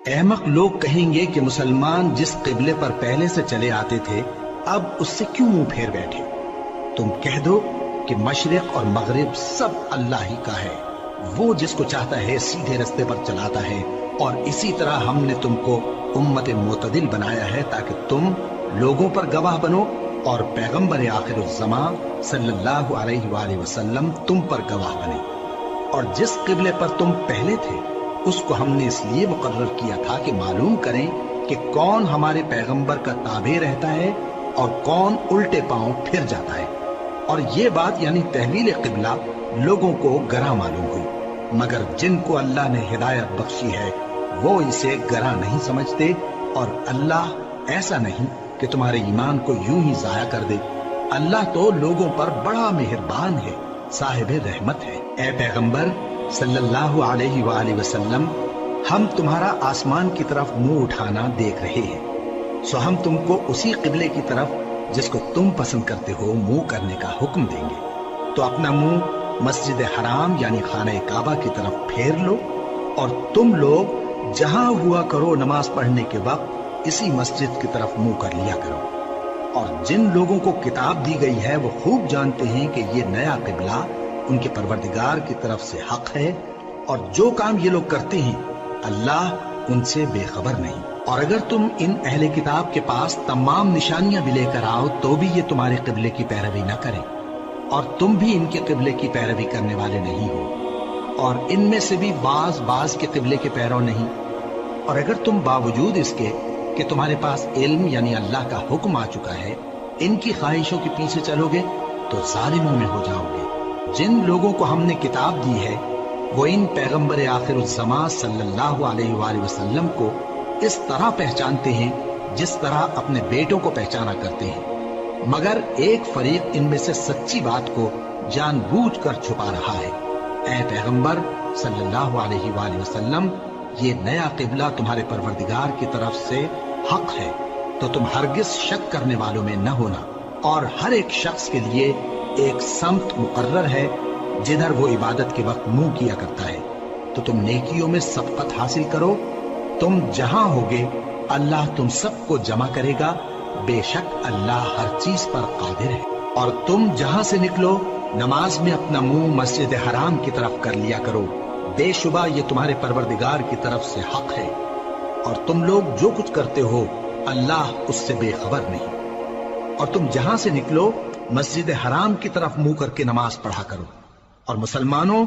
احمق لوگ کہیں گے کہ مسلمان جس قبلے پر پہلے سے چلے آتے تھے اب اس سے کیوں منہ پھیر بیٹھے؟ تم کہہ دو کہ مشرق اور مغرب سب اللہ ہی کا ہے، وہ جس کو چاہتا ہے سیدھے رستے پر چلاتا ہے، اور اسی طرح ہم نے تم کو امت معتدل بنایا ہے تاکہ تم لوگوں پر گواہ بنو اور پیغمبر آخر الزمان صلی اللہ علیہ وآلہ وسلم تم پر گواہ بنے۔ اور جس قبلے پر تم پہلے تھے اس کو ہم نے اس لیے مقرر کیا تھا کہ معلوم کریں کہ کون ہمارے پیغمبر کا تابع رہتا ہے اور کون الٹے پاؤں پھر جاتا ہے۔ اور یہ بات یعنی تحویل قبلہ لوگوں کو گراں معلوم ہوئی، مگر جن کو اللہ نے ہدایت بخشی ہے وہ اسے گراں نہیں سمجھتے، اور اللہ ایسا نہیں کہ تمہارے ایمان کو یوں ہی ضائع کر دے۔ اللہ تو لوگوں پر بڑا مہربان ہے، صاحب رحمت ہے۔ اے پیغمبر صلی اللہ علیہ وآلہ وسلم، ہم تمہارا آسمان کی طرف منہ اٹھانا دیکھ رہے ہیں، سو ہم تم کو اسی قبلے کی طرف جس کو تم پسند کرتے ہو منہ کرنے کا حکم دیں گے۔ تو اپنا منہ مسجد حرام یعنی خانہ کعبہ کی طرف پھیر لو، اور تم لوگ جہاں ہوا کرو نماز پڑھنے کے وقت اسی مسجد کی طرف منہ کر لیا کرو۔ اور جن لوگوں کو کتاب دی گئی ہے وہ خوب جانتے ہیں کہ یہ نیا قبلہ ان کے پروردگار کی طرف سے حق ہے، اور جو کام یہ لوگ کرتے ہیں اللہ ان سے بے خبر نہیں۔ اور اگر تم ان اہل کتاب کے پاس تمام نشانیاں بھی لے کر آؤ تو بھی یہ تمہارے قبلے کی پیروی نہ کریں، اور تم بھی ان کے قبلے کی پیروی کرنے والے نہیں ہو، اور ان میں سے بھی بعض کے قبلے کے پیرو نہیں۔ اور اگر تم باوجود اس کے کہ تمہارے پاس علم یعنی اللہ کا حکم آ چکا ہے ان کی خواہشوں کے پیچھے چلو گے تو ظالموں میں ہو جاؤ گے۔ جن لوگوں کو ہم نے کتاب دی ہے وہ ان پیغمبر آخر الزمان صلی اللہ علیہ وآلہ وسلم کو اس طرح پہچانتے ہیں جس طرح اپنے بیٹوں کو پہچانا کرتے ہیں، مگر ایک فریق ان میں سے سچی بات کو جان بوجھ کر چھپا رہا ہے۔ اے پیغمبر صلی اللہ علیہ وآلہ وسلم، یہ نیا قبلہ تمہارے پروردگار کی طرف سے حق ہے، تو تم ہرگز شک کرنے والوں میں نہ ہونا، اور ہر ایک شخص کے لیے ایک سمت مقرر ہے جدھر وہ عبادت کے وقت منہ کیا کرتا ہے، تو تم نیکیوں میں سبقت حاصل کرو۔ تم جہاں ہوگے اللہ تم سب کو جمع کرے گا، بے شک اللہ ہر چیز پر قادر ہے۔ اور تم جہاں سے نکلو نماز میں اپنا منہ مسجد حرام کی طرف کر لیا کرو، بے شبہ یہ تمہارے پروردگار کی طرف سے حق ہے، اور تم لوگ جو کچھ کرتے ہو اللہ اس سے بے خبر نہیں۔ اور تم جہاں سے نکلو مسجد حرام کی طرف منہ کر کے نماز پڑھا کرو، اور مسلمانوں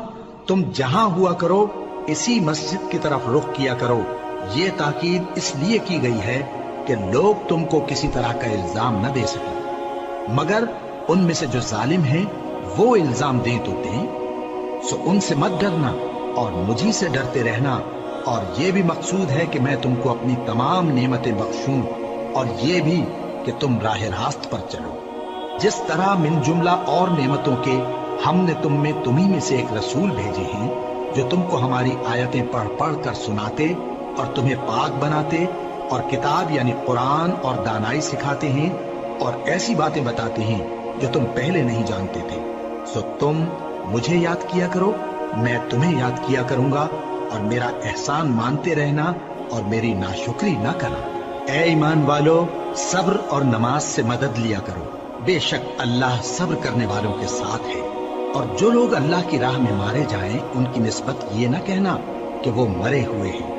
تم جہاں ہوا کرو اسی مسجد کی طرف رخ کیا کرو۔ یہ تاکید اس لیے کی گئی ہے کہ لوگ تم کو کسی طرح کا الزام نہ دے سکیں، مگر ان میں سے جو ظالم ہیں وہ الزام دیں تو دیں، سو ان سے مت ڈرنا اور مجھی سے ڈرتے رہنا، اور یہ بھی مقصود ہے کہ میں تم کو اپنی تمام نعمتیں بخشوں، اور یہ بھی کہ تم راہ راست پر چلو۔ جس طرح من جملہ اور نعمتوں کے ہم نے تمہیں میں سے ایک رسول بھیجے ہیں جو تم کو ہماری آیتیں پڑھ پڑھ کر سناتے اور تمہیں پاک بناتے، اور کتاب یعنی قرآن اور دانائی سکھاتے ہیں، اور ایسی باتیں بتاتے ہیں جو تم پہلے نہیں جانتے تھے، سو تم مجھے یاد کیا کرو، میں تمہیں یاد کیا کروں گا، اور میرا احسان مانتے رہنا اور میری ناشکری نہ کرنا۔ اے ایمان والو، صبر اور نماز سے مدد لیا کرو، بے شک اللہ صبر کرنے والوں کے ساتھ ہے۔ اور جو لوگ اللہ کی راہ میں مارے جائیں ان کی نسبت یہ نہ کہنا کہ وہ مرے ہوئے ہیں،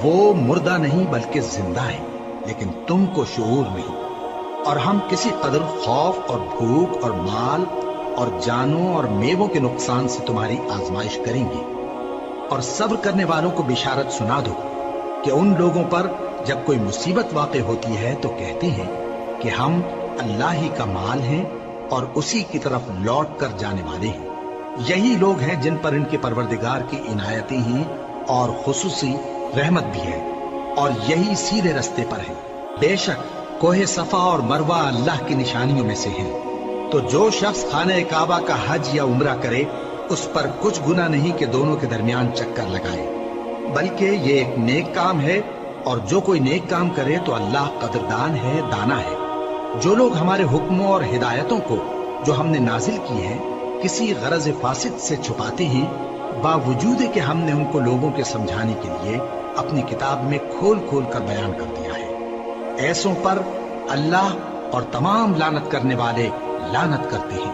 وہ مردہ نہیں بلکہ زندہ ہیں، لیکن تم کو شعور نہیں۔ اور ہم کسی قدر خوف اور بھوک اور مال اور جانوں اور میووں کے نقصان سے تمہاری آزمائش کریں گے، اور صبر کرنے والوں کو بشارت سنا دو کہ ان لوگوں پر جب کوئی مصیبت واقع ہوتی ہے تو کہتے ہیں کہ ہم اللہ ہی کا مال ہیں اور اسی کی طرف لوٹ کر جانے والے ہیں۔ یہی لوگ ہیں جن پر ان کے پروردگار کی عنایتیں ہیں اور خصوصی رحمت بھی ہے، اور یہی سیدھے رستے پر ہیں۔ بے شک کوہ صفا اور مروہ اللہ کی نشانیوں میں سے ہیں، تو جو شخص خانہ کعبہ کا حج یا عمرہ کرے اس پر کچھ گناہ نہیں کہ دونوں کے درمیان چکر لگائے، بلکہ یہ ایک نیک کام ہے، اور جو کوئی نیک کام کرے تو اللہ قدردان ہے، دانا ہے۔ جو لوگ ہمارے حکموں اور ہدایتوں کو جو ہم نے نازل کی ہیں کسی غرض فاسد سے چھپاتے ہیں، باوجود کہ ہم نے ان کو لوگوں کے سمجھانے کے لیے اپنی کتاب میں کھول کھول کر بیان کر دیا ہے۔ ایسوں پر اللہ اور تمام لعنت کرنے والے لعنت کرتے ہیں۔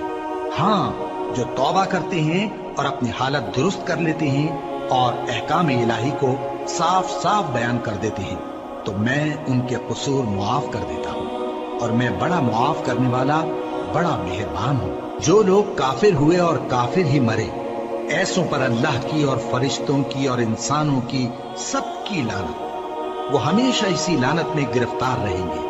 ہاں، جو توبہ کرتے ہیں اور اپنی حالت درست کر لیتے ہیں اور احکام الہی کو صاف صاف بیان کر دیتے ہیں تو میں ان کے قصور معاف کر دیتا ہوں، اور میں بڑا معاف کرنے والا، بڑا مہربان ہوں۔ جو لوگ کافر ہوئے اور کافر ہی مرے، ایسوں پر اللہ کی اور فرشتوں کی اور انسانوں کی سب کی لعنت، وہ ہمیشہ اسی لعنت میں گرفتار رہیں گے۔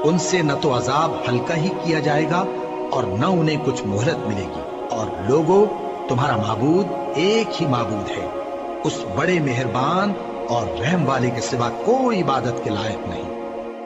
ان سے نہ تو عذاب ہلکا ہی کیا جائے گا اور نہ انہیں کچھ مہلت ملے گی۔ اور لوگوں، تمہارا معبود ایک ہی معبود ہے، اس بڑے مہربان اور رحم والے کے سوا کوئی عبادت کے لائق نہیں۔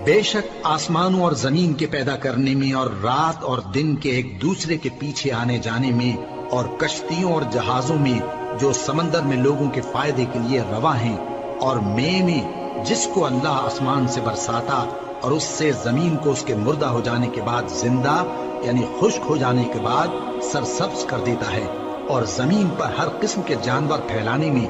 بے شک آسمانوں اور زمین کے پیدا کرنے میں اور رات اور دن کے ایک دوسرے کے پیچھے آنے جانے میں اور کشتیوں اور جہازوں میں جو سمندر میں لوگوں کے فائدے کے لیے رواں ہیں، اور میں جس کو اللہ آسمان سے برساتا اور اس سے زمین کو اس کے مردہ ہو جانے کے بعد زندہ یعنی خشک ہو جانے کے بعد سرسبز کر دیتا ہے، اور زمین پر ہر قسم کے جانور پھیلانے میں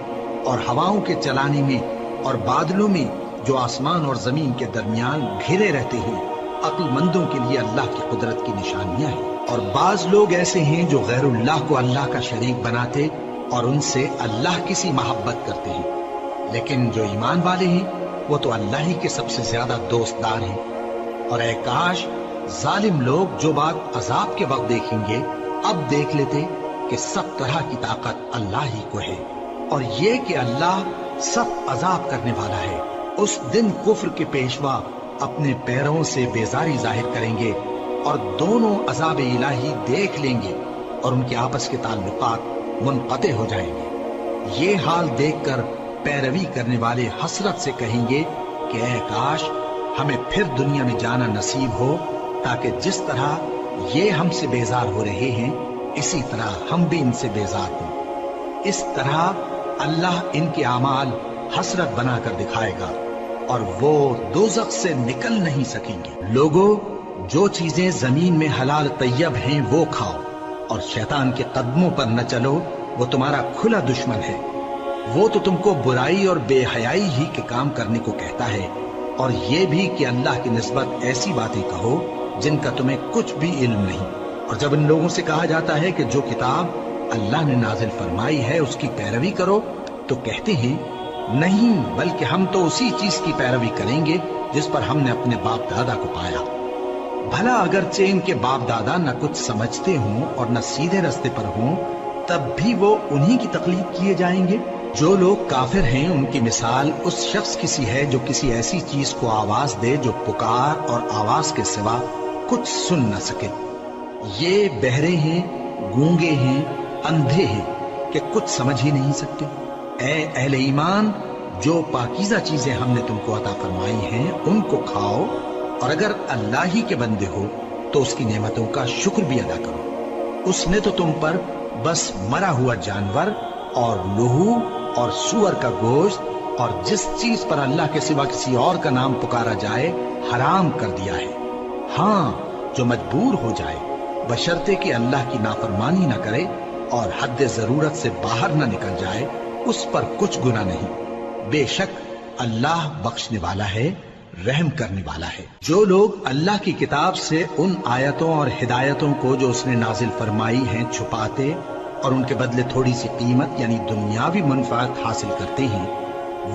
اور ہواؤں کے چلانے میں اور بادلوں میں جو آسمان اور زمین کے درمیان گھرے رہتے ہیں، عقل مندوں کے لیے اللہ کی قدرت کی نشانیاں ہیں۔ اور بعض لوگ ایسے ہیں جو غیر اللہ کو اللہ کا شریک بناتے اور ان سے اللہ کی سی محبت کرتے ہیں، لیکن جو ایمان والے ہیں وہ تو اللہ ہی کے سب سے زیادہ دوست دار ہیں۔ اور اے کاش ظالم لوگ جو بات عذاب کے وقت دیکھیں گے اب دیکھ لیتے کہ سب طرح کی طاقت اللہ ہی کو ہے، اور یہ کہ اللہ سخت عذاب کرنے والا ہے۔ اس دن کفر کے پیشوا اپنے پیروں سے بیزاری ظاہر کریں گے اور دونوں عذاب الہی دیکھ لیں گے اور ان کے آپس کے تعلقات منقطع ہو جائیں گے۔ یہ حال دیکھ کر پیروی کرنے والے حسرت سے کہیں گے کہ اے کاش ہمیں پھر دنیا میں جانا نصیب ہو، تاکہ جس طرح یہ ہم سے بیزار ہو رہے ہیں اسی طرح ہم بھی ان سے بیزار ہوں۔ اس طرح اللہ ان کے اعمال حسرت بنا کر دکھائے گا اور وہ دوزخ سے نکل نہیں سکیں گے۔ لوگوں، جو چیزیں زمین میں حلال طیب ہیں وہ کھاؤ، اور شیطان کے قدموں پر نہ چلو، وہ تمہارا کھلا دشمن ہے۔ وہ تو تم کو برائی اور بے حیائی ہی کے کام کرنے کو کہتا ہے، اور یہ بھی کہ اللہ کی نسبت ایسی باتیں کہو جن کا تمہیں کچھ بھی علم نہیں۔ اور جب ان لوگوں سے کہا جاتا ہے کہ جو کتاب اللہ نے نازل فرمائی ہے اس کی پیروی کرو، تو کہتے ہیں نہیں، بلکہ ہم تو اسی چیز کی پیروی کریں گے جس پر ہم نے اپنے باپ دادا کو پایا۔ بھلا اگرچہ ان کے باپ دادا نہ کچھ سمجھتے ہوں اور نہ سیدھے رستے پر ہوں، تب بھی وہ انہی کی تقلید کیے جائیں گے۔ جو لوگ کافر ہیں ان کی مثال اس شخص کی سی ہے جو کسی ایسی چیز کو آواز دے جو پکار اور آواز کے سوا کچھ سن نہ سکے۔ یہ بہرے ہیں، گونگے ہیں، اندھے ہیں کہ کچھ سمجھ ہی نہیں سکتے۔ اے اہل ایمان، جو پاکیزہ چیزیں ہم نے تم کو عطا فرمائی ہیں ان کو کھاؤ، اور اگر اللہ ہی کے بندے ہو تو اس کی نعمتوں کا شکر بھی ادا کرو۔ اس نے تو تم پر بس مرا ہوا جانور اور لہو اور سور کا گوشت اور جس چیز پر اللہ کے سوا کسی اور کا نام پکارا جائے حرام کر دیا ہے۔ ہاں، جو مجبور ہو جائے بشرطے کہ اللہ کی نافرمانی نہ کرے اور حد ضرورت سے باہر نہ نکل جائے، اس پر کچھ گناہ نہیں۔ بے شک اللہ بخشنے والا ہے، رحم کرنے والا ہے۔ جو لوگ اللہ کی کتاب سے ان آیتوں اور ہدایتوں کو جو اس نے نازل فرمائی ہیں چھپاتے اور ان کے بدلے تھوڑی سی قیمت یعنی دنیاوی منفعت حاصل کرتے ہیں،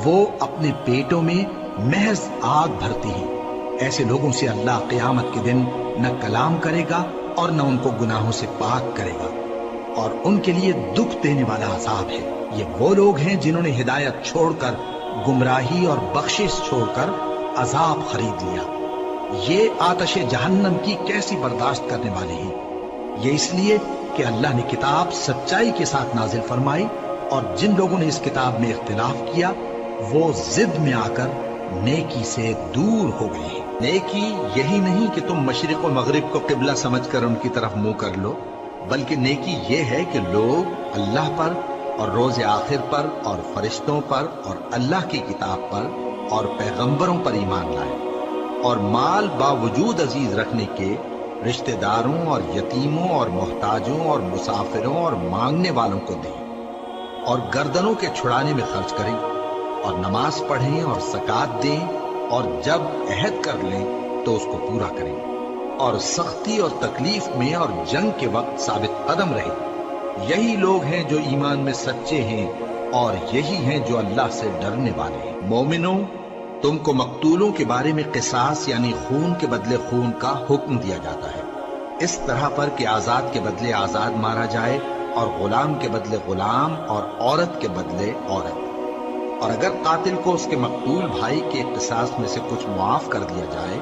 وہ اپنے پیٹوں میں محض آگ بھرتے ہیں۔ ایسے لوگوں سے اللہ قیامت کے دن نہ کلام کرے گا اور نہ ان کو گناہوں سے پاک کرے گا، اور ان کے لیے دکھ دینے والا عذاب ہے۔ یہ وہ لوگ ہیں جنہوں نے ہدایت چھوڑ کر گمراہی اور بخشش چھوڑ کر عذاب خرید لیا۔ یہ آتش جہنم کی کیسی برداشت کرنے والے ہیں۔ یہ اس لیے کہ اللہ نے کتاب سچائی کے ساتھ نازل فرمائی، اور جن لوگوں نے اس کتاب میں اختلاف کیا وہ ضد میں آ کر نیکی سے دور ہو گئے ہیں۔ نیکی یہی نہیں کہ تم مشرق و مغرب کو قبلہ سمجھ کر ان کی طرف منہ کر لو، بلکہ نیکی یہ ہے کہ لوگ اللہ پر اور روز آخر پر اور فرشتوں پر اور اللہ کی کتاب پر اور پیغمبروں پر ایمان لائیں، اور مال باوجود عزیز رکھنے کے رشتہ داروں اور یتیموں اور محتاجوں اور مسافروں اور مانگنے والوں کو دیں، اور گردنوں کے چھڑانے میں خرچ کریں، اور نماز پڑھیں اور زکات دیں، اور جب عہد کر لیں تو اس کو پورا کریں، اور سختی اور تکلیف میں اور جنگ کے وقت ثابت قدم رہیں۔ یہی لوگ ہیں جو ایمان میں سچے ہیں، اور یہی ہیں جو اللہ سے ڈرنے والے ہیں۔ مومنوں، تم کو مقتولوں کے بارے میں قصاص یعنی خون کے بدلے خون کا حکم دیا جاتا ہے، اس طرح پر کہ آزاد کے بدلے آزاد مارا جائے، اور غلام کے بدلے غلام، اور عورت کے بدلے عورت۔ اور اگر قاتل کو اس کے مقتول بھائی کے قصاص میں سے کچھ معاف کر دیا جائے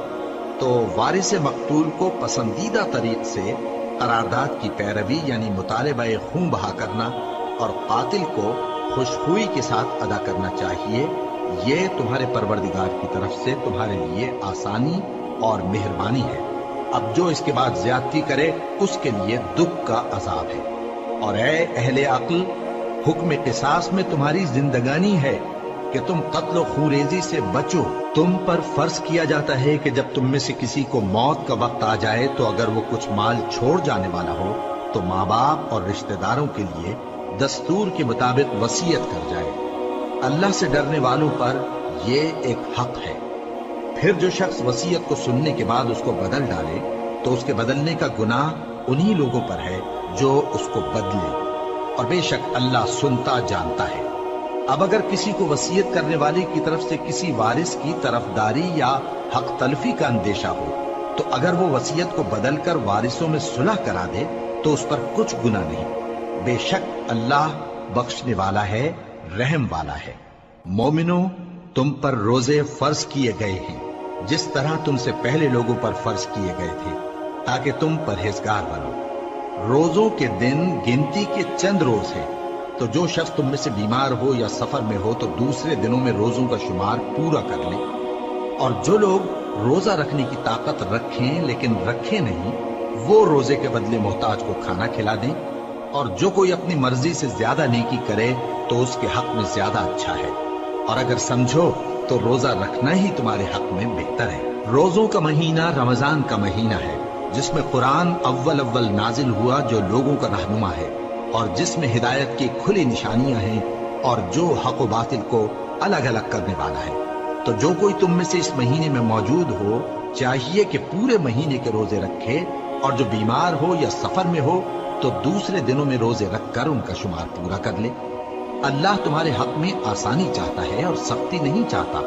تو وارث مقتول کو پسندیدہ طریق سے قرارداد کی پیروی یعنی مطالبہ خون بہا کرنا اور قاتل کو خوشخوئی کے ساتھ ادا کرنا چاہیے۔ یہ تمہارے پروردگار کی طرف سے تمہارے لیے آسانی اور مہربانی ہے۔ اب جو اس کے بعد زیادتی کرے اس کے لیے دکھ کا عذاب ہے۔ اور اے اہل عقل، حکم قصاص میں تمہاری زندگانی ہے کہ تم قتل و خونریزی سے بچو۔ تم پر فرض کیا جاتا ہے کہ جب تم میں سے کسی کو موت کا وقت آ جائے تو اگر وہ کچھ مال چھوڑ جانے والا ہو تو ماں باپ اور رشتہ داروں کے لیے دستور کے مطابق وصیت کر جائے۔ اللہ سے ڈرنے والوں پر یہ ایک حق ہے۔ پھر جو شخص وصیت کو سننے کے بعد اس کو بدل ڈالے تو اس کے بدلنے کا گناہ انہی لوگوں پر ہے جو اس کو بدلے، اور بے شک اللہ سنتا جانتا ہے۔ اب اگر کسی کو وصیت کرنے والے کی طرف سے کسی وارث کی طرفداری یا حق تلفی کا اندیشہ ہو تو اگر وہ وصیت کو بدل کر وارثوں میں صلح کرا دے تو اس پر کچھ گناہ نہیں، بے شک اللہ بخشنے والا ہے، رحم والا ہے۔ مومنوں، تم پر روزے فرض کیے گئے ہیں جس طرح تم سے پہلے لوگوں پر فرض کیے گئے تھے تاکہ تم پرہیزگار بنو۔ روزوں کے دن گنتی کے چند روز ہیں، تو جو شخص تم میں سے بیمار ہو یا سفر میں ہو تو دوسرے دنوں میں روزوں کا شمار پورا کر لیں۔ اور جو لوگ روزہ رکھنے کی طاقت رکھیں لیکن رکھے نہیں، وہ روزے کے بدلے محتاج کو کھانا کھلا دیں۔ اور جو کوئی اپنی مرضی سے زیادہ نیکی کرے تو اس کے حق میں زیادہ اچھا ہے، اور اگر سمجھو تو روزہ رکھنا ہی تمہارے حق میں بہتر ہے۔ روزوں کا مہینہ رمضان کا مہینہ ہے جس میں قرآن اول نازل ہوا، جو لوگوں کا رہنما ہے اور جس میں ہدایت کی کھلی نشانیاں ہیں، اور جو حق و باطل کو الگ الگ کرنے والا ہے۔ تو جو کوئی تم میں سے اس مہینے میں موجود ہو چاہیے کہ پورے مہینے کے روزے رکھے، اور جو بیمار ہو یا سفر میں ہو تو دوسرے دنوں میں روزے رکھ کر ان کا شمار پورا کر لے۔ اللہ تمہارے حق میں آسانی چاہتا ہے اور سختی نہیں چاہتا،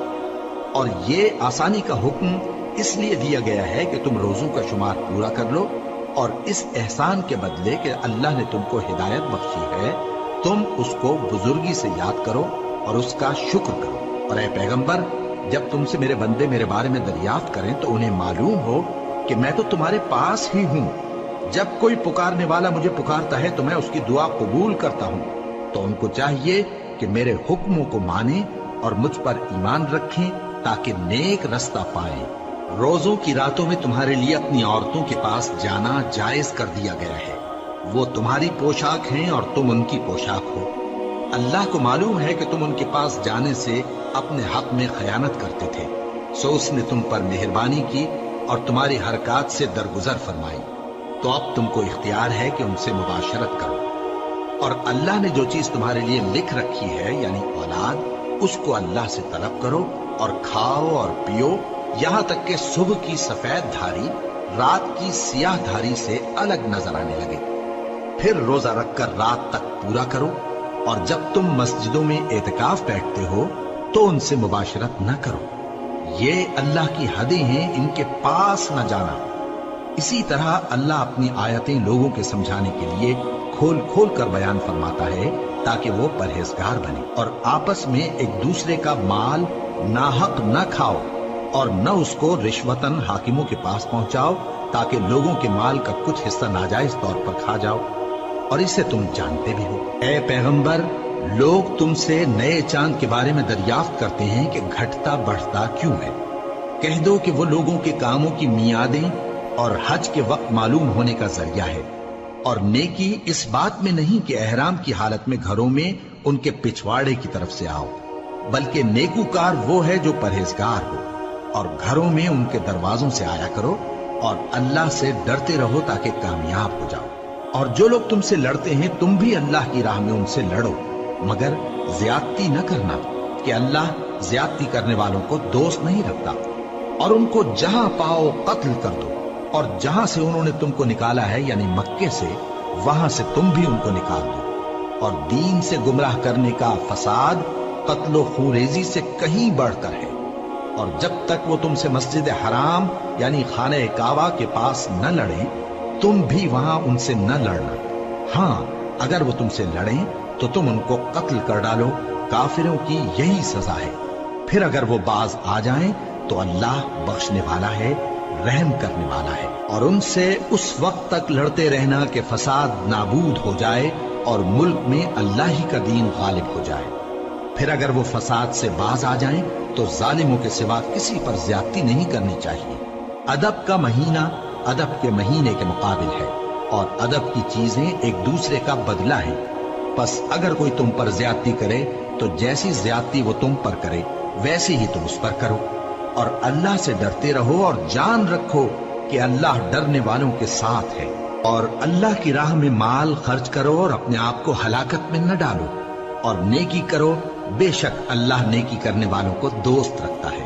اور یہ آسانی کا حکم اس لیے دیا گیا ہے کہ تم روزوں کا شمار پورا کر لو، اور اس احسان کے بدلے کہ اللہ نے تم کو ہدایت بخشی ہے تم اس کو بزرگی سے یاد کرو اور اس کا شکر کرو۔ اور اے پیغمبر، جب تم سے میرے بندے میرے بارے میں دریافت کریں تو انہیں معلوم ہو کہ میں تو تمہارے پاس ہی ہوں۔ جب کوئی پکارنے والا مجھے پکارتا ہے تو میں اس کی دعا قبول کرتا ہوں۔ تو ان کو چاہیے کہ میرے حکموں کو مانیں اور مجھ پر ایمان رکھیں تاکہ نیک رستہ پائیں۔ روزوں کی راتوں میں تمہارے لیے اپنی عورتوں کے پاس جانا جائز کر دیا گیا ہے۔ وہ تمہاری پوشاک ہیں اور تم ان کی پوشاک ہو۔ اللہ کو معلوم ہے کہ تم ان کے پاس جانے سے اپنے حق میں خیانت کرتے تھے، سو اس نے تم پر مہربانی کی اور تمہاری حرکات سے درگزر فرمائی۔ تو اب تم کو اختیار ہے کہ ان سے مباشرت کرو، اور اللہ نے جو چیز تمہارے لیے لکھ رکھی ہے یعنی اولاد، اس کو اللہ سے طلب کرو اور کھاؤ اور پیو، یہاں تک کہ صبح کی سفید دھاری رات کی سیاہ دھاری سے الگ نظر آنے لگے۔ پھر روزہ رکھ کر رات تک پورا کرو، اور جب تم مسجدوں میں اعتکاف بیٹھتے ہو تو ان سے مباشرت نہ کرو، یہ اللہ کی حدیں ہیں، ان کے پاس نہ جانا۔ اسی طرح اللہ اپنی آیتیں لوگوں کے سمجھانے کے لیے کھول کھول کر بیان فرماتا ہے تاکہ وہ پرہیزگار بنے۔ اور آپس میں ایک دوسرے کا مال ناحق نہ کھاؤ، اور نہ اس کو رشوتاً حاکموں کے پاس پہنچاؤ تاکہ لوگوں کے مال کا کچھ حصہ ناجائز طور پر کھا جاؤ، اور اسے تم جانتے بھی ہو۔ اے پیغمبر، لوگ تم سے نئے چاند کے بارے میں دریافت کرتے ہیں کہ گھٹتا بڑھتا کیوں ہے۔ کہہ دو کہ وہ لوگوں کے کاموں کی میعادیں اور حج کے وقت معلوم ہونے کا ذریعہ ہے، اور نیکی اس بات میں نہیں کہ احرام کی حالت میں گھروں میں ان کے پچھواڑے کی طرف سے آؤ، بلکہ نیکوکار وہ ہے جو پرہیزگار ہو، اور گھروں میں ان کے دروازوں سے آیا کرو، اور اللہ سے ڈرتے رہو تاکہ کامیاب ہو جاؤ۔ اور جو لوگ تم سے لڑتے ہیں تم بھی اللہ کی راہ میں ان سے لڑو، مگر زیادتی نہ کرنا، کہ اللہ زیادتی کرنے والوں کو دوست نہیں رکھتا، اور ان کو جہاں پاؤ قتل کر دو، اور جہاں سے انہوں نے تم کو نکالا ہے یعنی مکے سے، وہاں سے تم بھی ان کو نکال دو۔ اور دین سے گمراہ کرنے کا فساد قتل و خونریزی سے کہیں بڑھ کر ہے، اور جب تک وہ تم سے مسجد حرام یعنی خانہ کعبہ کے پاس نہ لڑیں تم بھی وہاں ان سے نہ لڑنا۔ ہاں اگر وہ تم سے لڑیں تو تم ان کو قتل کر ڈالو، کافروں کی یہی سزا ہے۔ پھر اگر وہ باز آ جائیں تو اللہ بخشنے والا ہے، رحم کرنے والا ہے۔ اور ان سے اس وقت تک لڑتے رہنا کہ فساد نابود ہو جائے اور ملک میں اللہ ہی کا دین غالب ہو جائے۔ پھر اگر وہ فساد سے باز آ جائیں تو ظالموں کے سوا کسی پر زیادتی نہیں کرنی چاہیے۔ ادب کا مہینہ ادب کے مہینے کے مقابل ہے، اور ادب کی چیزیں ایک دوسرے کا بدلہ ہیں۔ پس اگر کوئی تم پر زیادتی کرے تو جیسی زیادتی وہ تم پر کرے ویسی ہی تم اس پر کرو، اور اللہ سے ڈرتے رہو اور جان رکھو کہ اللہ ڈرنے والوں کے ساتھ ہے۔ اور اللہ کی راہ میں مال خرچ کرو اور اپنے آپ کو ہلاکت میں نہ ڈالو، اور نیکی کرو، بے شک اللہ نیکی کرنے والوں کو دوست رکھتا ہے۔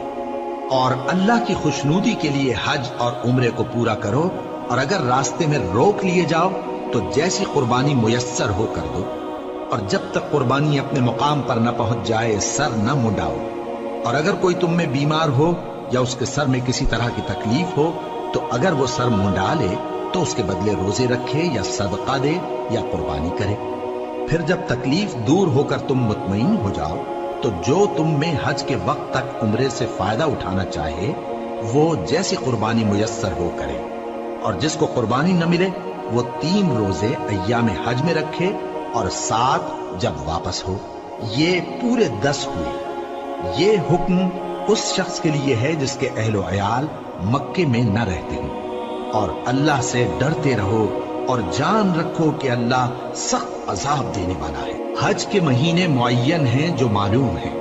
اور اللہ کی خوشنودی کے لیے حج اور عمرے کو پورا کرو، اور اگر راستے میں روک لیے جاؤ تو جیسی قربانی میسر ہو کر دو، اور جب تک قربانی اپنے مقام پر نہ پہنچ جائے سر نہ منڈاؤ۔ اور اگر کوئی تم میں بیمار ہو یا اس کے سر میں کسی طرح کی تکلیف ہو تو اگر وہ سر منڈا لے تو اس کے بدلے روزے رکھے یا صدقہ دے یا قربانی کرے۔ پھر جب تکلیف دور ہو کر تم مطمئن ہو جاؤ تو جو تم میں حج کے وقت تک عمرے سے فائدہ اٹھانا چاہے وہ جیسی قربانی میسر ہو کرے، اور جس کو قربانی نہ ملے وہ 3 روزے ایام حج میں رکھے اور 7 جب واپس ہو۔ یہ پورے 10 ہوئے۔ یہ حکم اس شخص کے لیے ہے جس کے اہل و عیال مکے میں نہ رہتے ہوں۔ اور اللہ سے ڈرتے رہو اور جان رکھو کہ اللہ سخت عذاب دینے والا ہے۔ حج کے مہینے معین ہیں جو معلوم ہیں،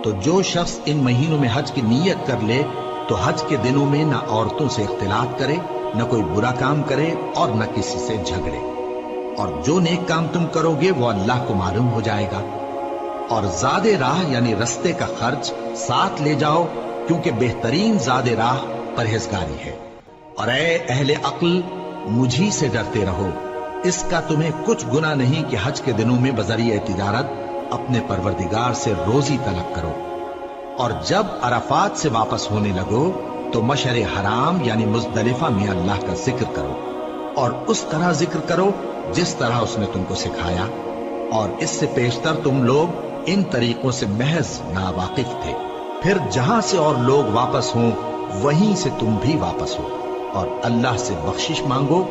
تو جو شخص ان مہینوں میں حج کی نیت کر لے تو حج کے دنوں میں نہ عورتوں سے اختلاط کرے، نہ کوئی برا کام کرے اور نہ کسی سے جھگڑے۔ اور جو نیک کام تم کرو گے وہ اللہ کو معلوم ہو جائے گا۔ اور زاد راہ یعنی رستے کا خرچ ساتھ لے جاؤ، کیونکہ بہترین زاد راہ پرہیزگاری ہے۔ اور اے اہل عقل، مجھی سے ڈرتے رہو، اس کا تمہیں کچھ گناہ نہیں کہ حج کے دنوں میں بذریعہ تجارت اپنے پروردگار سے روزی طلب کرو۔ اور جب عرفات سے واپس ہونے لگو تو مشعر حرام یعنی مزدلفہ میں اللہ کا ذکر کرو، اور اس طرح ذکر کرو جس طرح اس نے تم کو سکھایا، اور اس سے پیشتر تم لوگ ان طریقوں سے محض ناواقف تھے۔ پھر جہاں سے اور لوگ واپس ہوں وہیں سے تم بھی واپس ہو، اور اللہ سے بخشش مانگو،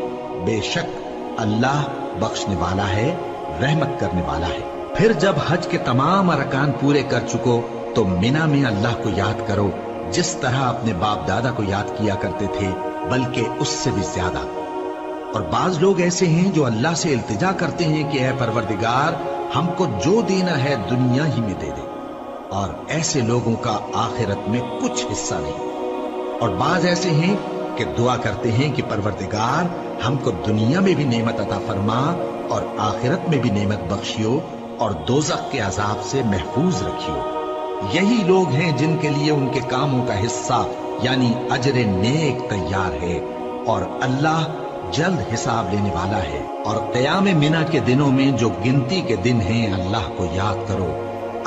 بے شک اللہ بخشنے والا ہے، رحمت کرنے والا ہے۔ پھر جب حج کے تمام ارکان پورے کر چکو تو مینا میں اللہ کو یاد کرو جس طرح اپنے باپ دادا کو یاد کیا کرتے تھے، بلکہ اس سے بھی زیادہ۔ اور بعض لوگ ایسے ہیں جو اللہ سے التجا کرتے ہیں کہ اے پروردگار ہم کو جو دینا ہے دنیا ہی میں دے دے، اور ایسے لوگوں کا آخرت میں کچھ حصہ نہیں۔ اور بعض ایسے ہیں کہ دعا کرتے ہیں کہ پروردگار ہم کو دنیا میں بھی نعمت عطا فرما اور آخرت میں بھی نعمت بخشیو اور دوزخ کے عذاب سے محفوظ رکھیو۔ یہی لوگ ہیں جن کے لیے ان کے کاموں کا حصہ یعنی اجر نیک تیار ہے، اور اللہ جلد حساب لینے والا ہے۔ اور قیام منا کے دنوں میں جو گنتی کے دن ہیں اللہ کو یاد کرو۔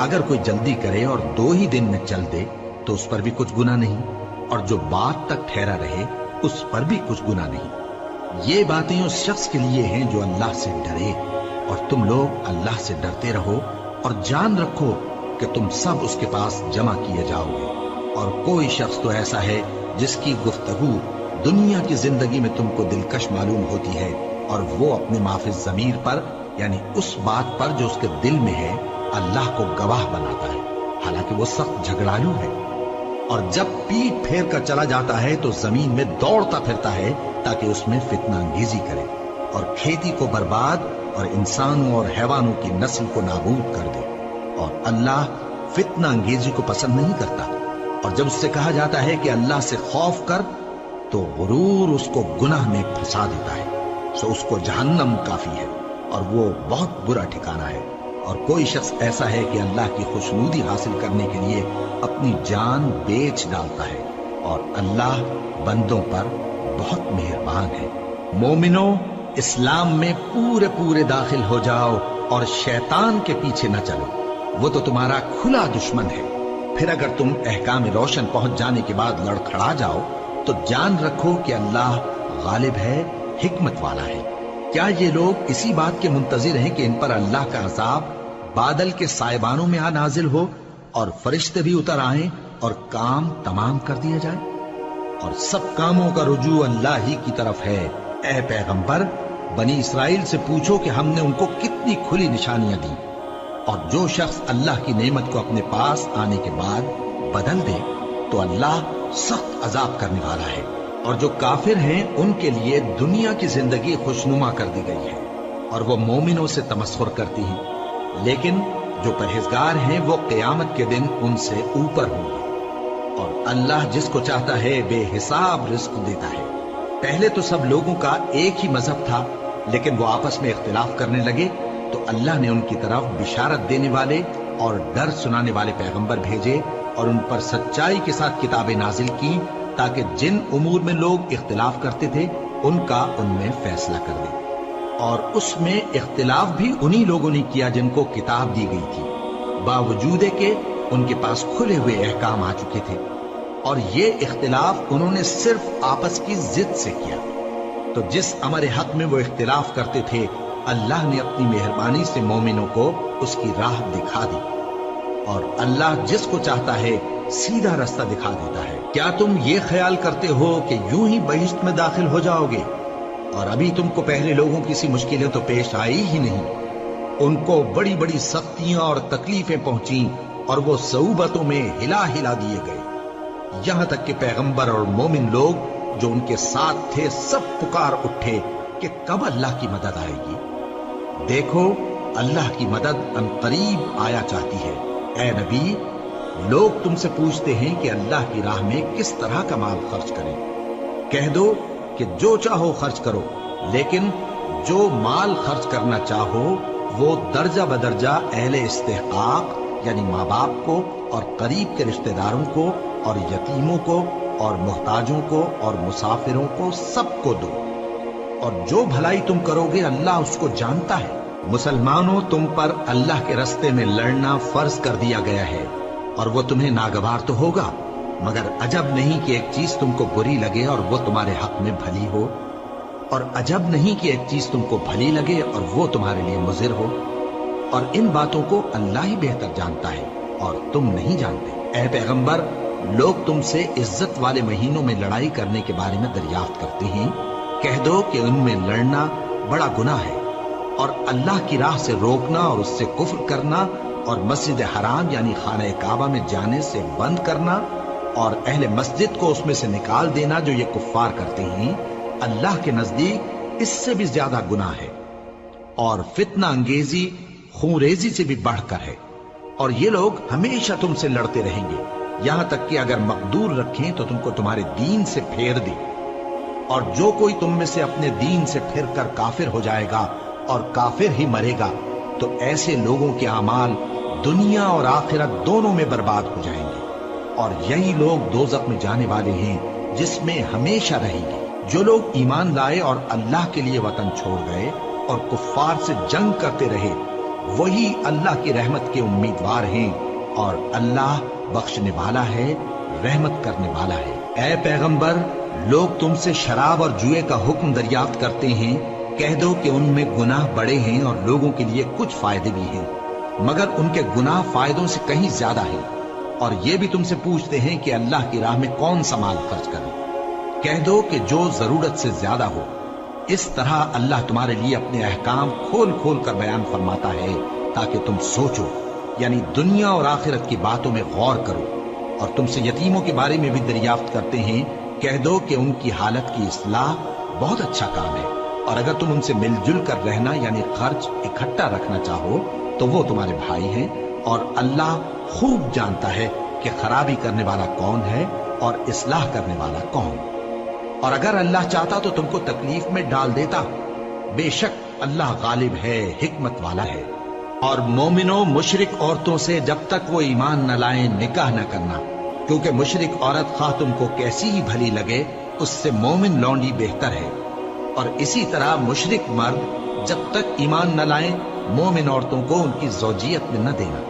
اگر کوئی جلدی کرے اور 2 ہی دن میں چل دے تو اس پر بھی کچھ گناہ نہیں، اور جو بات تک ٹھہرا رہے اس پر بھی کچھ گناہ نہیں۔ یہ باتیں اس شخص کے لیے ہیں جو اللہ سے ڈرے، اور تم لوگ اللہ سے ڈرتے رہو اور جان رکھو کہ تم سب اس کے پاس جمع کیے جاؤ گے۔ اور کوئی شخص تو ایسا ہے جس کی گفتگو دنیا کی زندگی میں تم کو دلکش معلوم ہوتی ہے، اور وہ اپنے معافی ضمیر پر یعنی اس بات پر جو اس کے دل میں ہے اللہ کو گواہ بناتا ہے، حالانکہ وہ سخت جھگڑالو ہے۔ اور جب پیٹ پھیر کر چلا جاتا ہے تو زمین میں دوڑتا پھرتا ہے تاکہ اس میں فتنہ انگیزی کرے اور کھیتی کو برباد اور انسانوں اور حیوانوں کی نسل کو نابود کر دے، اور اللہ فتنہ انگیزی کو پسند نہیں کرتا۔ اور جب اس سے کہا جاتا ہے کہ اللہ سے خوف کر تو غرور اس کو گناہ میں پھنسا دیتا ہے، سو اس کو جہنم کافی ہے اور وہ بہت برا ٹھکانہ ہے۔ اور کوئی شخص ایسا ہے کہ اللہ کی خوشنودی حاصل کرنے کے لیے اپنی جان بیچ ڈالتا ہے، اور اللہ بندوں پر بہت مہربان ہے۔ مومنو، اسلام میں پورے پورے داخل ہو جاؤ اور شیطان کے پیچھے نہ چلو، وہ تو تمہارا کھلا دشمن ہے۔ پھر اگر تم احکام روشن پہنچ جانے کے بعد لڑکھڑا جاؤ تو جان رکھو کہ اللہ غالب ہے، حکمت والا ہے۔ کیا یہ لوگ اسی بات کے منتظر ہیں کہ ان پر اللہ کا عذاب بادل کے سائبانوں میں نازل ہو اور فرشتے بھی اتر آئیں اور کام تمام کر دیا جائے؟ اور سب کاموں کا رجوع اللہ ہی کی طرف ہے۔ اے پیغمبر، بنی اسرائیل سے پوچھو کہ ہم نے ان کو کتنی کھلی نشانیاں دی، اور جو شخص اللہ کی نعمت کو اپنے پاس آنے کے بعد بدل دے تو اللہ سخت عذاب کرنے والا ہے۔ اور جو کافر ہیں ان کے لیے دنیا کی زندگی خوشنما کر دی گئی ہے، اور وہ مومنوں سے تمسخر کرتی ہیں، لیکن جو پرہیزگار ہیں وہ قیامت کے دن ان سے اوپر ہوں گے۔ اور اللہ جس کو چاہتا ہے بے حساب رزق دیتا ہے۔ پہلے تو سب لوگوں کا ایک ہی مذہب تھا، لیکن وہ آپس میں اختلاف کرنے لگے تو اللہ نے ان کی طرف بشارت دینے والے اور ڈر سنانے والے پیغمبر بھیجے، اور ان پر سچائی کے ساتھ کتابیں نازل کی، تاکہ جن امور میں لوگ اختلاف کرتے تھے ان کا ان میں فیصلہ کر دے۔ اور اس میں اختلاف بھی انہی لوگوں نے کیا جن کو کتاب دی گئی تھی، باوجود کہ ان کے پاس کھلے ہوئے احکام آ چکے تھے، اور یہ اختلاف انہوں نے صرف آپس کی ضد سے کیا۔ تو جس امر حق میں وہ اختلاف کرتے تھے اللہ نے اپنی مہربانی سے مومنوں کو اس کی راہ دکھا دی، اور اللہ جس کو چاہتا ہے سیدھا رستہ دکھا دیتا ہے۔ کیا تم یہ خیال کرتے ہو کہ یوں ہی بہشت میں داخل ہو جاؤ گے، اور ابھی تم کو پہلے لوگوں کی سی مشکلیں تو پیش آئی ہی نہیں؟ ان کو بڑی بڑی سختیاں اور تکلیفیں پہنچیں، اور وہ صعوبتوں میں ہلا ہلا دیے گئے، یہاں تک کہ پیغمبر اور مومن لوگ جو ان کے ساتھ تھے سب پکار اٹھے کہ کب اللہ کی مدد آئے گی۔ دیکھو، اللہ کی مدد ان قریب آیا چاہتی ہے۔ اے نبی، لوگ تم سے پوچھتے ہیں کہ اللہ کی راہ میں کس طرح کا مال خرچ کریں۔ کہہ دو کہ جو چاہو خرچ کرو، لیکن جو مال خرچ کرنا چاہو وہ درجہ بدرجہ اہل استحقاق یعنی ماں باپ کو اور قریب کے رشتہ داروں کو اور یتیموں کو اور محتاجوں کو اور مسافروں کو سب کو دو، اور جو بھلائی تم کرو گے اللہ اس کو جانتا ہے۔ مسلمانوں، تم پر اللہ کے رستے میں لڑنا فرض کر دیا گیا ہے، اور وہ تمہیں ناگوار تو ہوگا، مگر عجب نہیں کہ ایک چیز تم کو بری لگے اور وہ تمہارے حق میں بھلی ہو، اور عجب نہیں کہ ایک چیز تم کو بھلی لگے اور وہ تمہارے لیے مضر ہو، اور ان باتوں کو اللہ ہی بہتر جانتا ہے اور تم نہیں جانتے۔ اے پیغمبر، لوگ تم سے عزت والے مہینوں میں لڑائی کرنے کے بارے میں دریافت کرتے ہیں، کہہ دو کہ ان میں لڑنا بڑا گناہ ہے، اور اللہ کی راہ سے روکنا اور اس سے کفر کرنا اور مسجد حرام یعنی خانہ کعبہ میں جانے سے بند کرنا اور اہل مسجد کو اس میں سے نکال دینا جو یہ کفار کرتے ہیں، اللہ کے نزدیک اس سے بھی زیادہ گناہ ہے، اور فتنہ انگیزی خونریزی سے بھی بڑھ کر ہے۔ اور یہ لوگ ہمیشہ تم سے لڑتے رہیں گے، یہاں تک کہ اگر مقدور رکھیں تو تم کو تمہارے دین سے پھیر دے، اور جو کوئی تم میں سے اپنے دین سے پھر کر کافر ہو جائے گا اور کافر ہی مرے گا تو ایسے لوگوں کے اعمال دنیا اور آخرت دونوں میں برباد ہو جائیں گے، اور یہی لوگ دوزخ میں جانے والے ہیں جس میں ہمیشہ رہیں گے۔ جو لوگ ایمان لائے اور اللہ کے لیے وطن چھوڑ گئے اور کفار سے جنگ کرتے رہے وہی اللہ کی رحمت کے امیدوار ہیں، اور اللہ بخشنے والا ہے، رحمت کرنے والا ہے۔ اے پیغمبر، لوگ تم سے شراب اور جوئے کا حکم دریافت کرتے ہیں، کہہ دو کہ ان میں گناہ بڑے ہیں اور لوگوں کے لیے کچھ فائدے بھی ہیں، مگر ان کے گناہ فائدوں سے کہیں زیادہ ہیں۔ اور یہ بھی تم سے پوچھتے ہیں کہ اللہ کی راہ میں کون سا مال خرچ کریں، کہہ دو کہ جو ضرورت سے زیادہ ہو۔ اس طرح اللہ تمہارے لیے اپنے احکام کھول کھول کر بیان فرماتا ہے تاکہ تم سوچو، یعنی دنیا اور آخرت کی باتوں میں غور کرو۔ اور تم سے یتیموں کے بارے میں بھی دریافت کرتے ہیں، کہہ دو کہ ان کی حالت کی اصلاح بہت اچھا کام ہے، اور اگر تم ان سے مل جل کر رہنا یعنی خرچ اکٹھا رکھنا چاہو تو وہ تمہارے بھائی ہیں، اور اللہ خوب جانتا ہے کہ خرابی کرنے والا کون ہے اور اصلاح کرنے والا کون۔ اور اگر اللہ چاہتا تو تم کو تکلیف میں ڈال دیتا، بے شک اللہ غالب ہے، حکمت والا ہے۔ اور مومنوں مشرک عورتوں سے جب تک وہ ایمان نہ لائیں نکاح نہ کرنا، کیونکہ مشرک عورت خواہ تم کو کیسی ہی بھلی لگے اس سے مومن لونڈی بہتر ہے۔ اور اسی طرح مشرک مرد جب تک ایمان نہ لائیں مومن عورتوں کو ان کی زوجیت میں نہ دینا،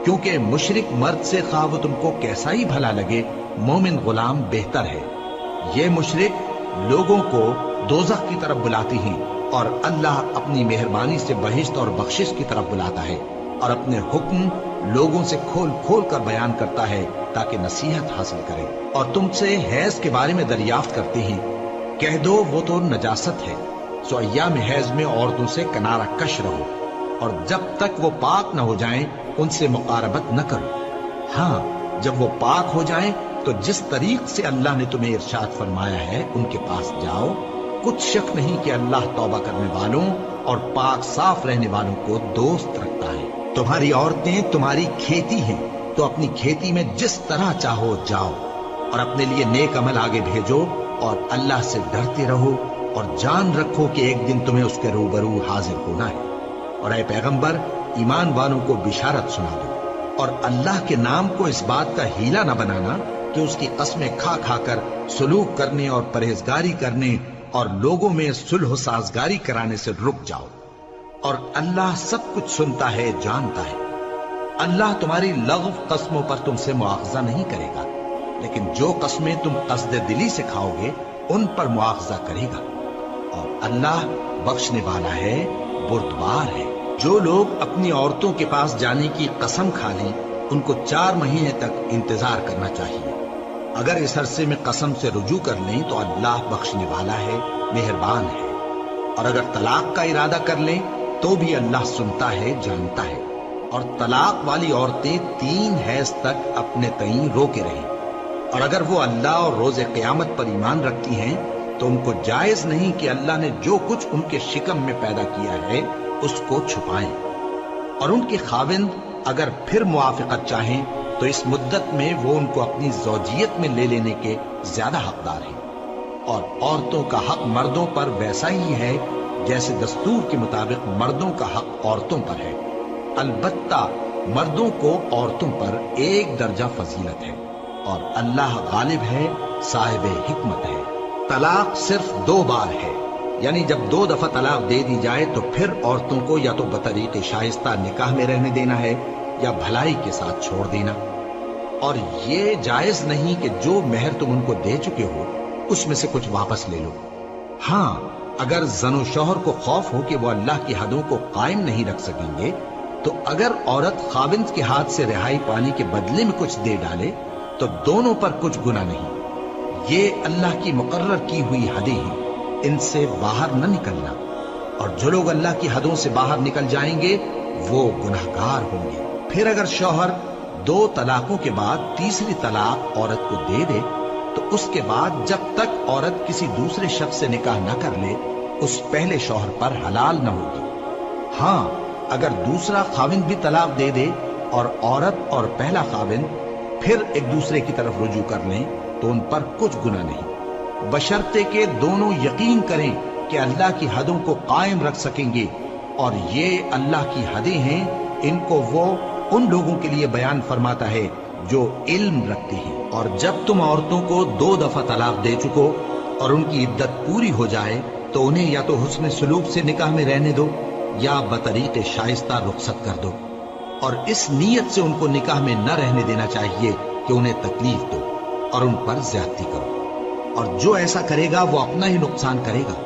کیونکہ مشرک مرد سے خواہ وہ تم کو کیسا ہی بھلا لگے مومن غلام بہتر ہے۔ یہ مشرک لوگوں کو دوزخ کی طرف بلاتی ہیں، اور اللہ اپنی مہربانی سے بہشت اور بخشش کی طرف بلاتا ہے، اور اپنے حکم لوگوں سے کھول کھول کر بیان کرتا ہے تاکہ نصیحت حاصل کرے۔ اور تم سے حیض کے بارے میں دریافت کرتے ہیں، کہہ دو وہ تو نجاست ہے، سو ایام حیض میں عورتوں سے کنارہ کش رہو، اور جب تک وہ پاک نہ ہو جائیں ان سے مقاربت نہ کرو۔ ہاں جب وہ پاک ہو جائیں تو جس طریق سے اللہ نے تمہیں ارشاد فرمایا ہے ان کے پاس جاؤ، کچھ شک نہیں کہ اللہ توبہ کرنے والوں اور پاک صاف رہنے والوں کو دوست رکھتا ہے۔ تمہاری عورتیں تمہاری کھیتی ہیں، تو اپنی کھیتی میں جس طرح چاہو جاؤ، اور اپنے لیے نیک عمل آگے بھیجو، اور اللہ سے ڈرتے رہو، اور جان رکھو کہ ایک دن تمہیں اس کے روبرو حاضر ہونا ہے۔ اور اے پیغمبر ایمان والوں کو بشارت سنا دو، اور اللہ کے نام کو اس بات کا ہیلا نہ بنانا کہ اس کی قسمیں کھا کھا کر سلوک کرنے اور پرہیزگاری کرنے اور لوگوں میں صلح و سازگاری کرانے سے رک جاؤ۔ اور اللہ سب کچھ سنتا ہے، جانتا ہے۔ اللہ تمہاری لغو قسموں پر تم سے مواخذہ نہیں کرے گا، لیکن جو قسمیں تم قصد دلی سے کھاؤ گے ان پر مواخذہ کرے گا، اور اللہ بخشنے والا ہے، بردبار ہے۔ جو لوگ اپنی عورتوں کے پاس جانے کی قسم کھا لیں ان کو 4 مہینے تک انتظار کرنا چاہیے۔ اگر اس عرصے میں قسم سے رجوع کر لیں تو اللہ بخشنے والا ہے، مہربان ہے۔ اور اگر طلاق کا ارادہ کر لیں تو بھی اللہ سنتا ہے، جانتا ہے۔ اور طلاق والی عورتیں 3 حیض تک اپنے تئیں روکے رہیں، اور اگر وہ اللہ اور روز قیامت پر ایمان رکھتی ہیں تو ان کو جائز نہیں کہ اللہ نے جو کچھ ان کے شکم میں پیدا کیا ہے اس کو چھپائیں۔ اور ان کے خاوند اگر پھر موافقت چاہیں تو اس مدت میں وہ ان کو اپنی زوجیت میں لے لینے کے زیادہ حقدار ہیں۔ اور عورتوں کا حق مردوں پر ویسا ہی ہے جیسے دستور کے مطابق مردوں کا حق عورتوں پر ہے، البتہ مردوں کو عورتوں پر 1 درجہ فضیلت ہے، اور اللہ غالب ہے، صاحب حکمت ہے۔ طلاق صرف 2 بار ہے، یعنی جب 2 دفعہ طلاق دے دی جائے تو پھر عورتوں کو یا تو بطریق شائستہ نکاح میں رہنے دینا ہے یا بھلائی کے ساتھ چھوڑ دینا۔ اور یہ جائز نہیں کہ جو مہر تم ان کو دے چکے ہو اس میں سے کچھ واپس لے لو۔ ہاں اگر زن و شوہر کو خوف ہو کہ وہ اللہ کی حدوں کو قائم نہیں رکھ سکیں گے تو اگر عورت خاوند کے ہاتھ سے رہائی پانے کے بدلے میں کچھ دے ڈالے تو دونوں پر کچھ گناہ نہیں۔ یہ اللہ کی مقرر کی ہوئی حدیں ہیں، ان سے باہر نہ نکلنا، اور جو لوگ اللہ کی حدوں سے باہر نکل جائیں گے وہ گناہگار ہوں گے۔ پھر اگر شوہر 2 طلاقوں کے بعد تیسری طلاق عورت کو دے دے تو اس کے بعد جب تک عورت کسی دوسرے شخص سے نکاح نہ کر لے اس پہلے شوہر پر حلال نہ ہوگی۔ ہاں اگر دوسرا خاوند بھی طلاق دے دے اور عورت اور پہلا خاوند پھر ایک دوسرے کی طرف رجوع کر لیں تو ان پر کچھ گناہ نہیں، بشرطے کہ دونوں یقین کریں کہ اللہ کی حدوں کو قائم رکھ سکیں گے، اور یہ اللہ کی حدیں ہیں، ان کو وہ ان لوگوں کے لیے بیان فرماتا ہے جو علم رکھتے ہیں۔ اور جب تم عورتوں کو 2 دفعہ طلاق دے چکو اور ان کی عدت پوری ہو جائے تو انہیں یا تو حسن سلوک سے نکاح میں رہنے دو یا بطریق شائستہ رخصت کر دو، اور اس نیت سے ان کو نکاح میں نہ رہنے دینا چاہیے کہ انہیں تکلیف دو اور ان پر زیادتی کرو، اور جو ایسا کرے گا وہ اپنا ہی نقصان کرے گا۔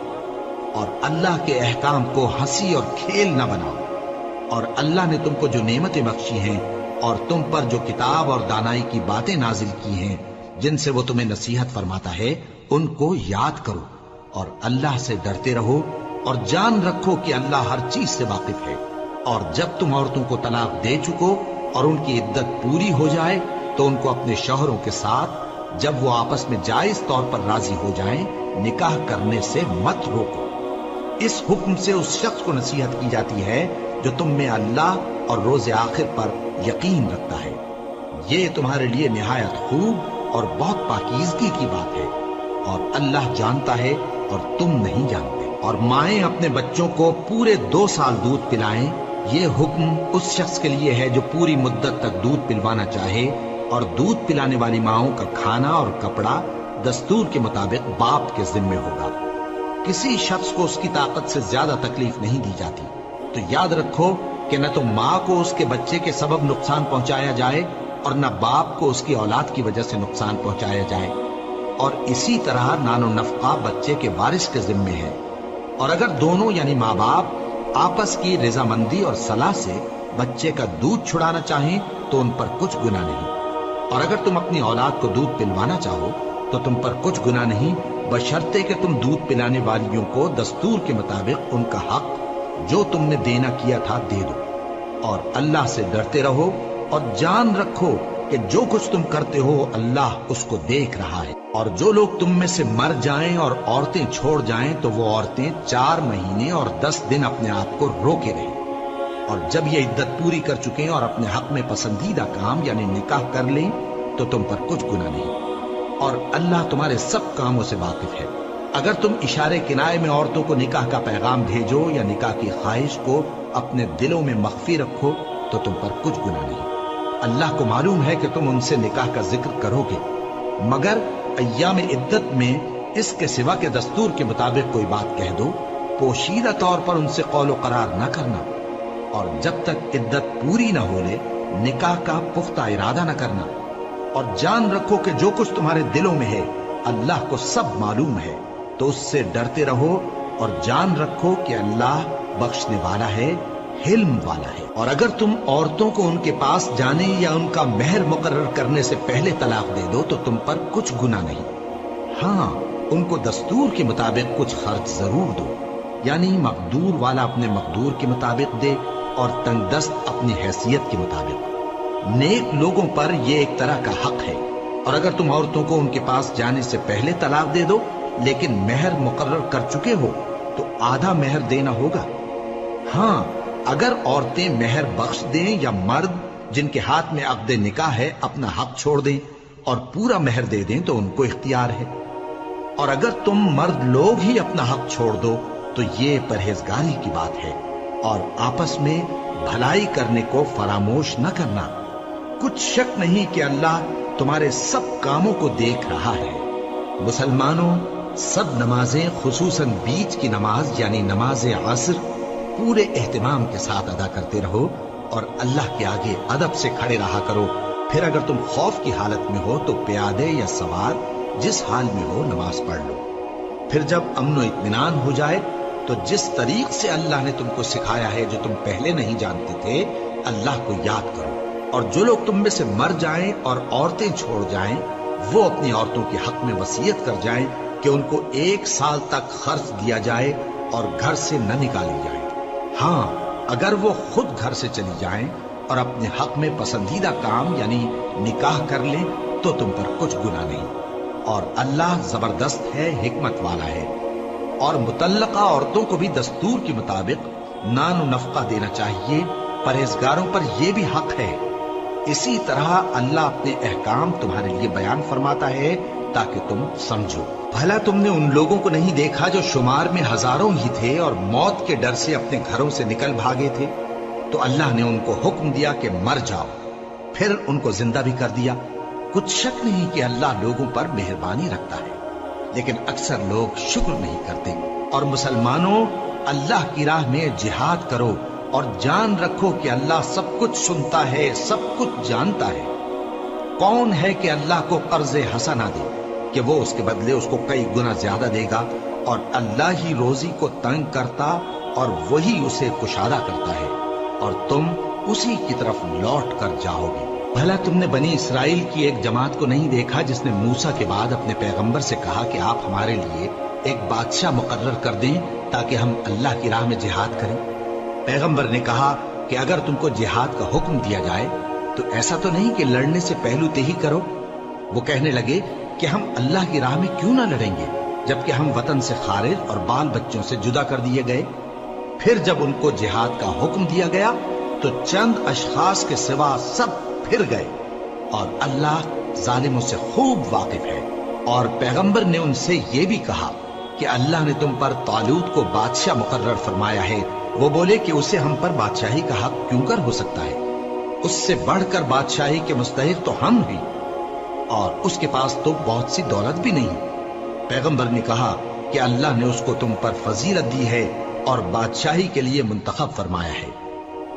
اور اللہ کے احکام کو ہنسی اور کھیل نہ بناؤ، اور اللہ نے تم کو جو نعمتیں بخشی ہیں اور تم پر جو کتاب اور دانائی کی باتیں نازل کی ہیں جن سے وہ تمہیں نصیحت فرماتا ہے ان کو یاد کرو، اور اللہ سے ڈرتے رہو، اور جان رکھو کہ اللہ ہر چیز سے واقف ہے۔ اور جب تم عورتوں کو طلاق دے چکو اور ان کی عدت پوری ہو جائے تو ان کو اپنے شوہروں کے ساتھ جب وہ آپس میں جائز طور پر راضی ہو جائیں نکاح کرنے سے مت روکو۔ اس حکم سے اس شخص کو نصیحت کی جاتی ہے جو تم میں اللہ اور روز آخر پر یقین رکھتا ہے۔ یہ تمہارے لیے نہایت خوب اور بہت پاکیزگی کی بات ہے، اور اللہ جانتا ہے اور تم نہیں جانتے۔ اور مائیں اپنے بچوں کو پورے 2 سال دودھ پلائیں یہ حکم اس شخص کے لیے ہے جو پوری مدت تک دودھ پلوانا چاہے، اور دودھ پلانے والی ماؤں کا کھانا اور کپڑا دستور کے مطابق باپ کے ذمے ہوگا۔ کسی شخص کو اس کی طاقت سے زیادہ تکلیف نہیں دی جاتی، تو یاد رکھو کہ نہ تو ماں کو اس کے بچے کے سبب نقصان پہنچایا جائے اور نہ باپ کو اس کی اولاد کی وجہ سے نقصان پہنچایا جائے، اور اسی طرح نان و نفقہ بچے کے وارث کے ذمے ہے۔ اور اگر دونوں یعنی ماں باپ آپس کی رضامندی اور صلاح سے بچے کا دودھ چھڑانا چاہیں تو ان پر کچھ گناہ نہیں، اور اگر تم اپنی اولاد کو دودھ پلوانا چاہو تو تم پر کچھ گناہ نہیں، بشرطے کہ تم دودھ پلانے والیوں کو دستور کے مطابق ان کا حق جو تم نے دینا کیا تھا دے دو، اور اللہ سے ڈرتے رہو اور جان رکھو کہ جو کچھ تم کرتے ہو اللہ اس کو دیکھ رہا ہے۔ اور جو لوگ تم میں سے مر جائیں اور عورتیں چھوڑ جائیں تو وہ عورتیں 4 مہینے اور 10 دن اپنے آپ کو روکے رہیں، اور جب یہ عدت پوری کر چکیں اور اپنے حق میں پسندیدہ کام یعنی نکاح کر لیں تو تم پر کچھ گناہ نہیں، اور اللہ تمہارے سب کاموں سے واقف ہے۔ اگر تم اشارے کنائے میں عورتوں کو نکاح کا پیغام بھیجو یا نکاح کی خواہش کو اپنے دلوں میں مخفی رکھو تو تم پر کچھ گناہ نہیں۔ اللہ کو معلوم ہے کہ تم ان سے نکاح کا ذکر کرو گے، مگر ایام عدت میں اس کے سوا کے دستور کے مطابق کوئی بات کہہ دو، پوشیدہ طور پر ان سے قول و قرار نہ کرنا، اور جب تک عدت پوری نہ ہو لے نکاح کا پختہ ارادہ نہ کرنا، اور جان رکھو کہ جو کچھ تمہارے دلوں میں ہے اللہ کو سب معلوم ہے، تو اس سے ڈرتے رہو اور جان رکھو کہ اللہ بخشنے والا ہے، حلم والا ہے۔ اور اگر تم عورتوں کو ان کے پاس جانے یا ان کا مہر مقرر کرنے سے پہلے طلاق دے دو تو تم پر کچھ گناہ نہیں، ہاں ان کو دستور کے مطابق کچھ خرچ ضرور دو، یعنی مقدور والا اپنے مقدور کے مطابق دے اور تنگ دست اپنی حیثیت کے مطابق۔ نیک لوگوں پر یہ ایک طرح کا حق ہے۔ اور اگر تم عورتوں کو ان کے پاس جانے سے پہلے طلاق دے دو لیکن مہر مقرر کر چکے ہو تو آدھا مہر دینا ہوگا۔ ہاں اگر عورتیں مہر بخش دیں یا مرد جن کے ہاتھ میں عقد نکاح ہے اپنا حق چھوڑ دیں اور پورا مہر دے دیں تو ان کو اختیار ہے۔ اور اگر تم مرد لوگ ہی اپنا حق چھوڑ دو تو یہ پرہیزگاری کی بات ہے، اور آپس میں بھلائی کرنے کو فراموش نہ کرنا۔ کچھ شک نہیں کہ اللہ تمہارے سب کاموں کو دیکھ رہا ہے۔ مسلمانوں، سب نمازیں خصوصاً بیچ کی نماز یعنی نماز عصر پورے اہتمام کے ساتھ ادا کرتے رہو اور اللہ کے آگے ادب سے کھڑے رہا کرو۔ پھر اگر تم خوف کی حالت میں ہو تو پیادے یا سوار جس حال میں ہو نماز پڑھ لو۔ پھر جب امن و اطمینان ہو جائے تو جس طریق سے اللہ نے تم کو سکھایا ہے جو تم پہلے نہیں جانتے تھے اللہ کو یاد کرو۔ اور جو لوگ تم میں سے مر جائیں اور عورتیں چھوڑ جائیں وہ اپنی عورتوں کے حق میں وصیت کر جائیں کہ ان کو 1 سال تک خرچ دیا جائے اور گھر سے نہ نکالی جائے۔ ہاں اگر وہ خود گھر سے چلی جائیں اور اپنے حق میں پسندیدہ کام یعنی نکاح کر لیں تو تم پر کچھ گناہ نہیں، اور اللہ زبردست ہے، حکمت والا ہے۔ اور مطلقہ عورتوں کو بھی دستور کے مطابق نان و نفقہ دینا چاہیے، پرہیزگاروں پر یہ بھی حق ہے۔ اسی طرح اللہ اپنے احکام تمہارے لیے بیان فرماتا ہے تاکہ تم سمجھو۔ بھلا تم نے ان لوگوں کو نہیں دیکھا جو شمار میں ہزاروں ہی تھے اور موت کے ڈر سے اپنے گھروں سے نکل بھاگے تھے؟ تو اللہ نے ان کو حکم دیا کہ مر جاؤ، پھر ان کو زندہ بھی کر دیا۔ کچھ شک نہیں کہ اللہ لوگوں پر مہربانی رکھتا ہے، لیکن اکثر لوگ شکر نہیں کرتے۔ اور مسلمانوں، اللہ کی راہ میں جہاد کرو اور جان رکھو کہ اللہ سب کچھ سنتا ہے، سب کچھ جانتا ہے۔ کون ہے کہ اللہ کو قرض حسنہ دے کہ وہ اس کے بدلے اس کو کئی گنا زیادہ دے گا؟ اور اللہ ہی روزی کو تنگ کرتا اور وہی اسے کشادہ کرتا ہے، اور تم اسی کی طرف لوٹ کر جاؤ گے۔ بھلا تم نے بنی اسرائیل کی ایک جماعت کو نہیں دیکھا جس نے موسیٰ کے بعد اپنے پیغمبر سے کہا کہ آپ ہمارے لیے ایک بادشاہ مقرر کر دیں تاکہ ہم اللہ کی راہ میں جہاد کریں؟ پیغمبر نے کہا کہ اگر تم کو جہاد کا حکم دیا جائے تو ایسا تو نہیں کہ لڑنے سے پہلو تہی کرو۔ وہ کہنے لگے کہ ہم اللہ کی راہ میں کیوں نہ لڑیں گے جبکہ ہم وطن سے خارج اور بال بچوں سے جدا کر دیے گئے۔ پھر جب ان کو جہاد کا حکم دیا گیا تو چند اشخاص کے سوا سب پھر گئے، اور اللہ ظالموں سے خوب واقف ہے۔ اور پیغمبر نے ان سے یہ بھی کہا کہ اللہ نے تم پر طالوت کو بادشاہ مقرر فرمایا ہے وہ بولے کہ اسے ہم پر بادشاہی کا حق کیوں کر ہو سکتا ہے؟ اس سے بڑھ کر بادشاہی کے مستحق تو ہم ہیں، اور اس کے پاس تو بہت سی دولت بھی نہیں۔ پیغمبر نے کہا کہ اللہ نے اس کو تم پر فضیلت دی ہے اور بادشاہی کے لیے منتخب فرمایا ہے۔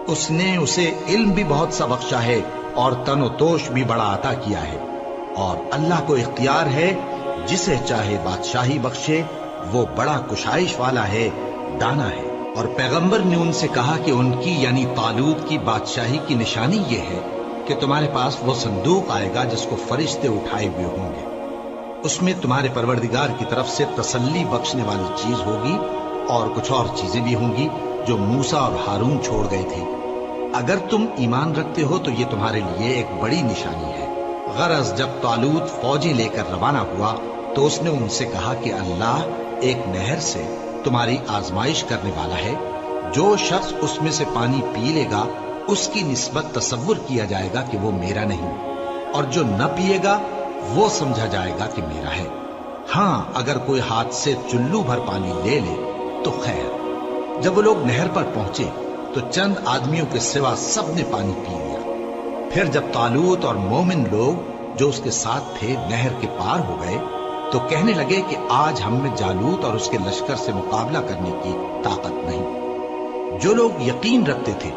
اس نے اسے علم بھی بہت سا بخشا ہے اور تن و توش بھی بڑا عطا کیا ہے، اور اللہ کو اختیار ہے جسے چاہے بادشاہی بخشے، وہ بڑا کشائش والا ہے، دانا ہے۔ اور پیغمبر نے ان سے کہا کہ ان کی یعنی طالوت کی بادشاہی کی نشانی یہ ہے کہ تمہارے پاس وہ صندوق آئے گا جس کو فرشتے اٹھائے ہوئے ہوں گے، اس میں تمہارے پروردگار کی طرف سے تسلی بخشنے والی چیز ہوگی اور کچھ اور چیزیں بھی ہوں گی جو موسیٰ اور ہارون چھوڑ گئے تھے۔ اگر تم ایمان رکھتے ہو تو یہ تمہارے لیے ایک بڑی نشانی ہے۔ غرض جب طالوت فوجیں لے کر روانہ ہوا تو اس نے ان سے کہا کہ اللہ ایک نہر سے تمہاری آزمائش کرنے والا ہے، جو شخص اس میں سے پانی پی لے گا اس کی نسبت تصور کیا جائے گا کہ وہ میرا نہیں، اور جو نہ پیے گا وہ سمجھا جائے گا کہ میرا ہے۔ ہاں اگر کوئی ہاتھ سے چلو بھر پانی لے لے تو خیر۔ جب وہ لوگ نہر پر پہنچے تو چند آدمیوں کے سوا سب نے پانی پی لیا۔ پھر جب طالوت اور مومن لوگ جو اس کے ساتھ تھے نہر کے پار ہو گئے تو کہنے لگے کہ آج ہم میں جالوت اور اس کے لشکر سے مقابلہ کرنے کی طاقت نہیں۔ جو لوگ یقین رکھتے تھے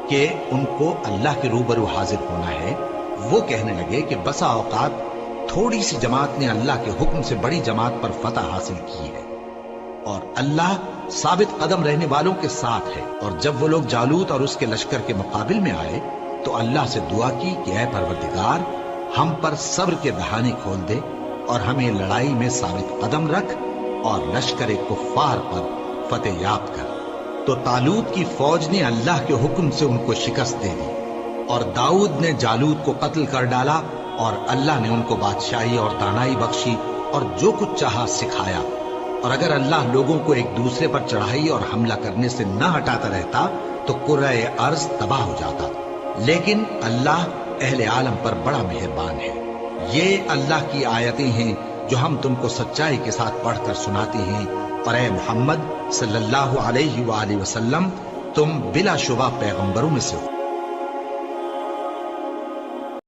کہ ان کو اللہ کے روبرو حاضر ہونا ہے، وہ کہنے لگے کہ بسا اوقات تھوڑی سی جماعت نے اللہ کے حکم سے بڑی جماعت پر فتح حاصل کی ہے، اور اللہ ثابت قدم رہنے والوں کے ساتھ ہے۔ اور جب وہ لوگ جالوت اور اس کے لشکر کے مقابل میں آئے تو اللہ سے دعا کی کہ اے پروردگار، ہم پر صبر کے دہانے کھول دے اور ہمیں لڑائی میں ثابت قدم رکھ اور لشکر کفار پر فتح یاب کر۔ تو طالوت کی فوج نے اللہ کے حکم سے ان کو شکست دے دی، اور داؤد نے جالوت کو قتل کر ڈالا، اور اللہ نے ان کو بادشاہی اور دانائی بخشی اور جو کچھ چاہا سکھایا۔ اور اگر اللہ لوگوں کو ایک دوسرے پر چڑھائی اور حملہ کرنے سے نہ ہٹاتا رہتا تو کرۂ ارض تباہ ہو جاتا، لیکن اللہ اہل عالم پر بڑا مہربان ہے۔ یہ اللہ کی آیتیں ہیں جو ہم تم کو سچائی کے ساتھ پڑھ کر سناتے ہیں، اور اے محمد صلی اللہ علیہ وآلہ وسلم، تم بلا شبہ پیغمبروں میں سے ہو۔